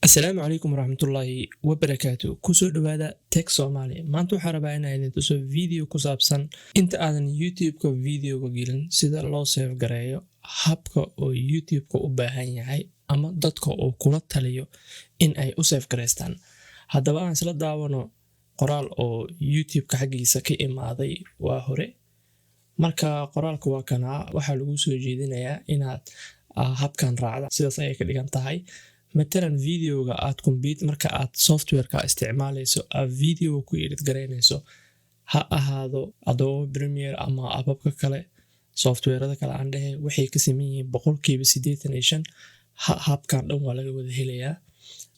Asalaamu calaykum waraxmatullaahi wabarakaatu kusoo dhawaada tech Soomaali maanta waxaan rabaa inaan idin tuso video ku saabsan inta aadan YouTube-ka videoga gelin sida loo save gareeyo habka oo YouTube-ka u baahan yahay ama dadka oo kula taliyo in ay u save gareystaan. Haddaba aan isla daawano qoraal oo YouTube-ka xaggiisa ka imaaday waa hore. Marka qoraalka waa kana waxaa lagu soo jeedinayaa inaad habkan raacda sidaas ay ka dhigan tahay. Matalan videoga aad marka aad software-ka isticmaalayso aad video ku edit gareynayso ha ahaado Adobe Premiere ama ababka kale software-ada kale aan dhahay waxay ka sameyn yihiin 85% habkan dhan waa laga wada helayaa.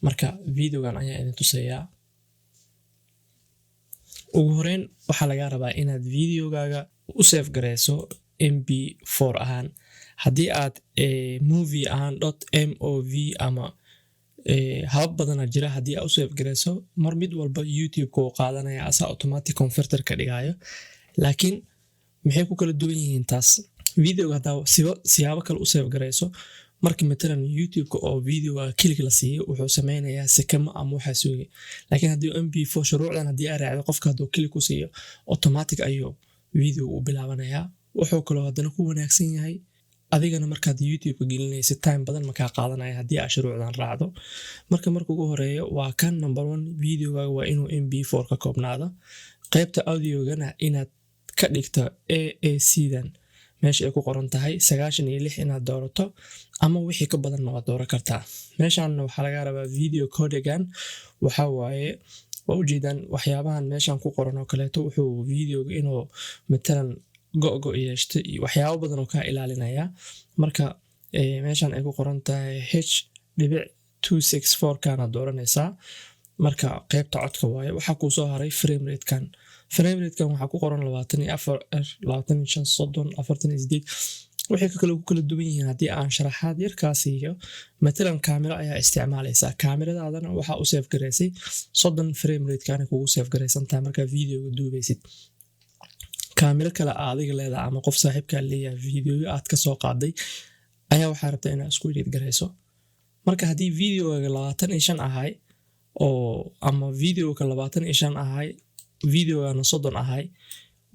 Marka videogan ayaa idin tusayaa. Ugu horeyn waxaa laga rabaa inaad videogaaga u save gareyso MP4 ahaan. Haddii aad movie ahaan .mov ama habab badan jira haddii aad u save gareyso mar mid walba YouTube-ka uu qaadanaya asa automatic converter ka dhigayo. Laakiin maxay ku kala duwan yihiin taas? Videoga hadaa siyaabo kale u save gareyso markii matalan YouTube-ka oo videoga click la siiyo wuxuu sameynayaa sekama ama waxa suugi. Laakiin haddii MP4 shuruucdan haddii aad raacdo qofka hadduu click ku siiyo automatic ayuu video u bilaabanayaa. Wuxuu kaloo haddana ku wanaagsan yahay adigana markaad YouTube-ka gelinayso time badan ma ka qaadanaya haddii aad shuruucdan raacdo. Marka ugu horeeyo waa kan number 1 videogaaga waa inuu MP4 ka koobnaado. Qaybta audio-gana inaad ka dhigto AAC-dan meesha ay ku qoran tahay 96 inaad doorato ama wixii ka badan waa dooran kartaa. Meeshan waxaa laga rabaa video codec-gan waxa waaye waa ujeedaan waxyaabahan meeshan ku qoran oo kaleeto wuxuu videoga inuu matalan go yeeshto iyo waxyaabo badan oo ka ilaalinaya. Marka meeshan ay ku qoran tahay H.264 kana dooranaysaa. Marka qaybta codka waaye waxa ku soo haray frame rate-kan. Frame rate-kan waxa ku qoran 24 25 30 48 wixii kale ku kala duwan yihiin haddii aan sharaxaad yar ka siiyo. Matalan camera ayaa isticmaalaysaa. Cameradaadana waxa u save gareysay 30 frame rate-kan kugu save gareysantaa marka videoga duubaysid. Camera kale adiga leedahay ama qof saaxiibka leeyahay video aad ka soo qaaday ayaa waxa rabtaa inaad isku edit gareyso. Marka haddii videoga 25 ahay oo ama videoga 25 ahay videogana 30 ahay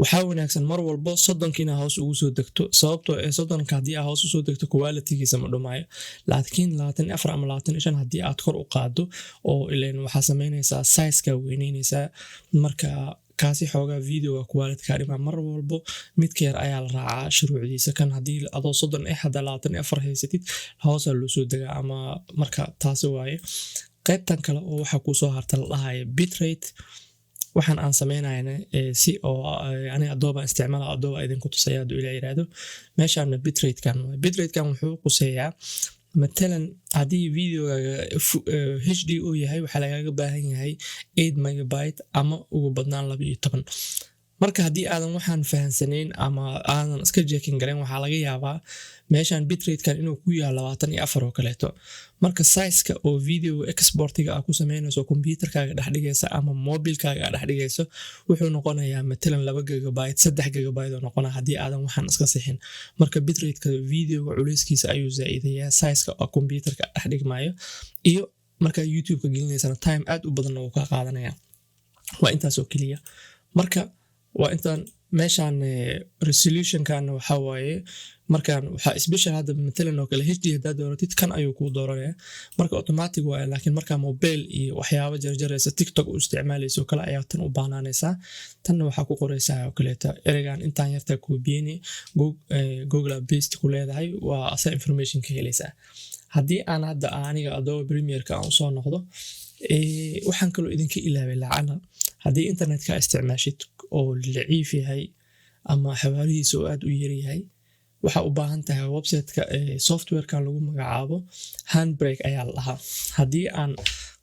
waxa wanaagsan mar walba 30kiina hoos ugu soo degto sababtoo ah 30ka haddii aad hoos u soo degto quality-giisa ma dhumayo. Laakiin 24 ama 25 haddii aad kor u qaado oo ileen waxa sameynaysaa size-ka weynaynaysaa marka kaasi xoogaa videoga quality ka dhima mar walba mid ka yar ayaa la raacaa shuruucdiisa kan haddii adoo 30 hadda 24 haysatid hoos loo soo degaa ama marka taasi waaye. Qaybtan kale oo waxa ku soo harta la dhahay bitrate waxaan aan sameynayna si oo yani Adobe isticmaala Adobe idin ku tusaya haduu ilaa yiraahdo meeshan bitrate-kan wuxuu quseeyaa matalan haddii videoga HD uu yahay waxa laga baahan yahay 8 MB ama ugu badnaan 12. Marka haddii aadan waxaan fahansanayn ama aadan iska checking gareyn waxa laga yaabaa meeshan bitrate-kan inuu ku yahay 24 oo kaleeto. Marka size-ka oo video export-iga aad ku sameynayso computer-kaaga dhex dhigaysa ama mobile-kaaga dhex dhigayso wuxuu noqonayaa matalan 2 GB 3 GB oo noqona haddii aadan waxaan iska sixin. Marka bitrate-ka videoga culeyskiisa ayuu zaa'idayaa size-ka oo computer-ka dhex dhigmayo iyo marka YouTube-ka gelinaysana time aad u badan oo ka qaadanaya. Waa intaas oo kaliya. Marka waa intaan meeshan resolution-kan waxa waaye markaan waxa special hadda matalan oo kale HD hadaad dooratid kan ayuu ku dooranaya marka automatic waaye laakiin marka mobile iyo waxyaabo jarjaraysa TikTok u isticmaalayso kale ayaa tan u baahnanaysaa tan waxa ku qoraysaa oo kaleeto ereygan intaan yarta ku biyini Google based ku leedahay waa asa information ka helaysaa. Haddii aan hadda aniga Adobe Premiere-ka aan soo noqdo waxaan kaloo idinka ilaaway lacana haddii internet-ka isticmaashid oo laciif yahay ama xawaarihiisa oo aad u yar yahay waxa u baahan tahay website-ka software-kan lagu magacaabo Handbrake ayaa la dhahaa. Haddii aan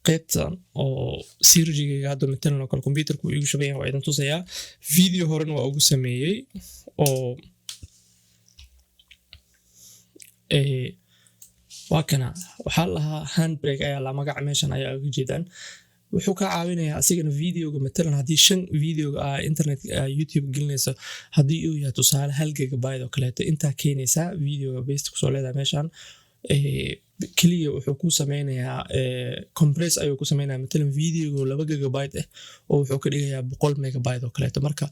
qaybtan oo sirriga hadda matalan oo kale computer-ku igu shabeeyay waa idin tusayaa video horan waa ugu sameeyay oo waa kana waxa la dhahaa Handbrake ayaa la magac meeshan ayaa uga jeedaan. wuxuu ka caawinayaa asigana videoga matalan haddii 5 videoga internet YouTube gelinayso haddii uu yahay tusaale 1 GB oo kaleeto inta keenaysa videoga base ku soo leedahay meeshan kaliya wuxuu ku sameynayaa compress ayuu ku sameynayaa matalan videoga 2 gigabyte oo wuxuu ka dhigayaa 100 megabyte oo kaleeto marka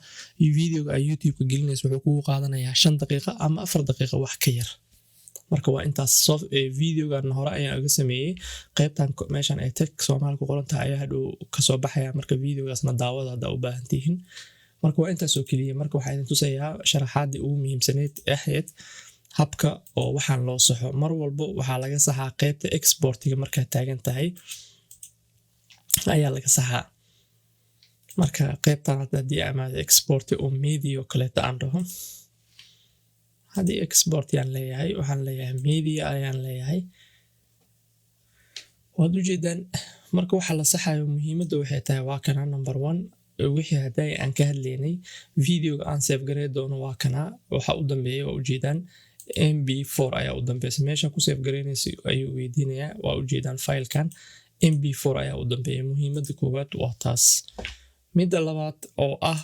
videoga ay YouTube-ka gelinayso wuxuu kugu qaadanayaa 5 daqiiqo ama 4 daqiiqo wax ka yar marka waa intaas videogan hore ayaan uga sameeyay qaybtan meeshan ay tag Soomaali ku qoran tahay ayaa hadhow ka soo baxaya marka videogaasna daawada hadda u baahan tihiin marka waa intaas oo kaliya marka waxaa idin tusayaa sharaxaadii ugu muhiimsaneed ahayd habka oo waxaan loo saxo mar walba waxaa laga saxaa qaybta exportiga marka taagan tahay ayaa laga saxaa marka qaybtan hadii amaad export oo media kale aan dhaho hadii export yaan leeyahay waxaan leeyahay media ayaan leeyahay waad u jeedaan marka waxa la saxayo muhiimadda waxay tahay waa kana number 1 wixii haday aan ka hadlaynay videoga aan save gareey doono waa kana waxa u dambeeyo oo u jeedaan mp4 ayaa u dambeeyay meesha ku save gareynayso ayuu weydiinayaa waa u jeedaan filekan mp4 ayaa u dambeeyay muhiimadda koowaad waa taas midda labaad oo ah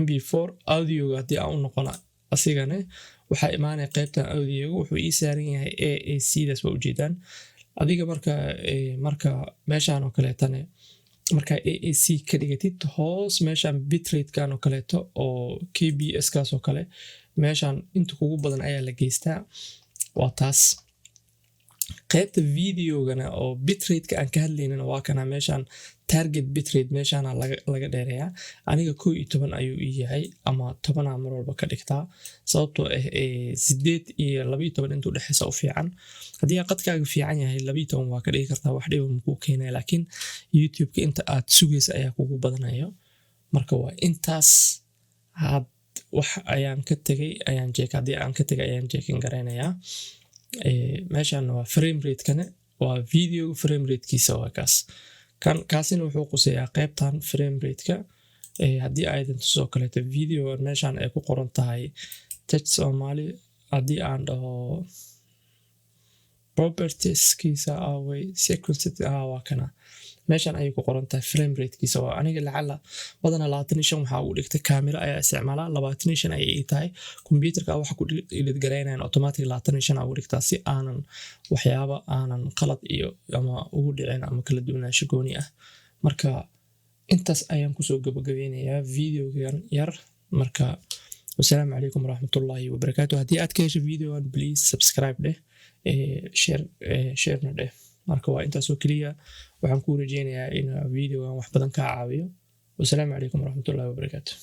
mp4 audioga hadii aan u noqona asigana waxa imaanay qaybtan audioga wuxuu ii saaran yahay AAC daas waa u jeedaan adiga marka meeshan oo kale tan marka AAC ka dhigatid hoos meeshan bitrate kan oo kaleeto oo KBS kaas oo kale meeshan inta kugu badan ayaa la geystaa waa taas qaybta videogana oo bitrate ka aan ka hadlaynana waa kana meeshan target bitrate meeshan laga dheereeyaa aniga 11 ayuu yahay ama 10 mar walba ka dhigtaa sababtoo ah 8 iyo 12 inta u dhaxaysa u fiican hadii qadkaaga fiican yahay 12 waa ka dhigi kartaa wax dhibo ku keenay laakiin YouTube-ka inta aad sugaysa ayaa kugu badanayo marka waa intaas had wax ayaan ka tagay ayaan checking gareynayaa meeshan waa frame rate kana waa video frame rate kiisa waa kaasina wuxuu quseeyaa qaybtan frame rate-ka hadii aydan soo kaleeto video meeshan ay ku qoran tahay touch Somali hadii aan dhaho properties kiisa away sequence waa kana meeshan ay ku qoran tahay frame rate kiisa waa aniga lacala wadana 25 waxa uu dhigtay camera ayaa isticmaala 25 ay tahay computerka waxa ku edit gareynayaan automatic 25 uu dhigtaa si aanan waxyaabo aanan qalad iyo ama ugu dhicin ama kala duwanaansho gooni ah marka intaas ayaan ku soo gabagabeynayaa videogan yar marka wassalaamu calaykum waraxmatullaahi wabarakaatuh hadii aad ka heshay videogan please subscribe share marka waa intaas oo kaliya waxaan ku rajeynayaa in videogan wax badan ka caawiyo wassalaamu calaykum waraxmatullaahi wabarakaatuh